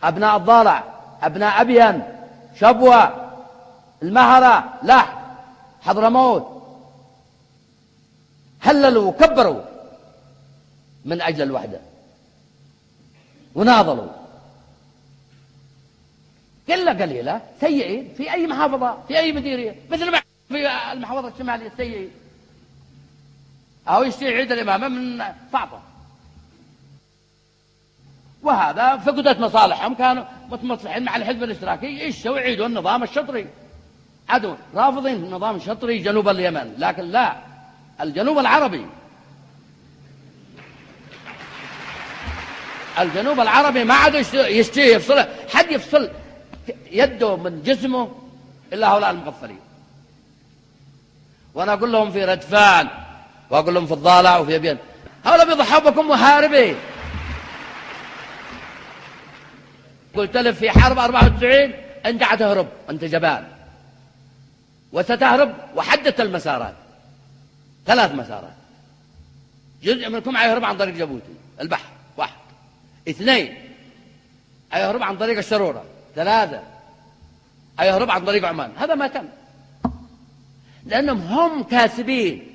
أبناء الضالع، أبناء أبين، شبوة، المهرة، لحم، حضرموت، هللوا وكبروا من أجل الوحدة وناضلوا. قلة قليلة سيئين في أي محافظة، في أي مديرية، مثل ما في المحافظة الشمالية السيئين، أو يشتري عيد الإمامة من فاطمة. وهذا فقدت مصالحهم، كانوا متصلحين مع الحزب الاشتراكي يشوا يعيدوا النظام الشطري، عدوا رافضين النظام الشطري جنوب اليمن، لكن لا، الجنوب العربي، الجنوب العربي ما عاد يشتري يفصل، حد يفصل يده من جسمه إلا هؤلاء المغفلين. وأنا أقول لهم في ردفان، وأقول لهم في الضالع وفي أبين، هؤلاء بيضحوا بكم محاربين. قلت له في حرب 94 أنت حتهرب، أنت جبان، وستهرب، وحددت المسارات، 3 مسارات. جزء منكم حيهرب عن طريق جيبوتي البحر، 1، 2 حيهرب عن طريق الشرورة، 3 حيهرب عن طريق عمان. هذا ما تم، لأنهم هم كاسبين،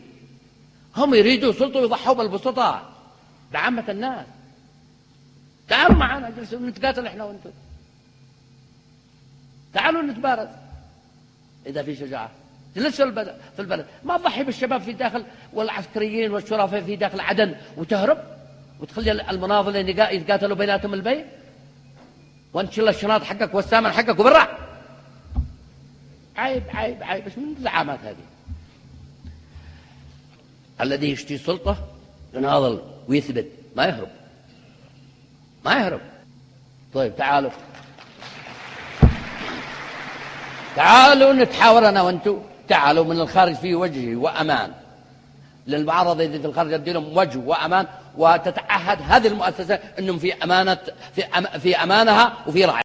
هم يريدوا سلطة ويضحوا بالبسطاء بعامة الناس. تعالوا معنا جلسوا نتقاتل احنا وانتم، تعالوا نتبارز إذا في شجاعة. جلسوا في البلد، ما تضحي بالشباب في داخل والعسكريين والشرفاء في داخل عدن وتهرب وتخلي المناضلين يتقاتلوا بيناتهم البين، وانت شيل الشناط حقك والسامن حقك وبرع. عيب عيب عيب، ايش من الزعامات هذه؟ الذي يشتي سلطة يناضل ويثبت، ما يهرب، ما يهرب. طيب تعالوا نتحاور أنا وأنتم، تعالوا من الخارج في وجهي وأمان للمعارضة التي في الخارج، أدي لهم وجه وأمان، وتتعهد هذه المؤسسة أنهم في أمانها وفي رعاية.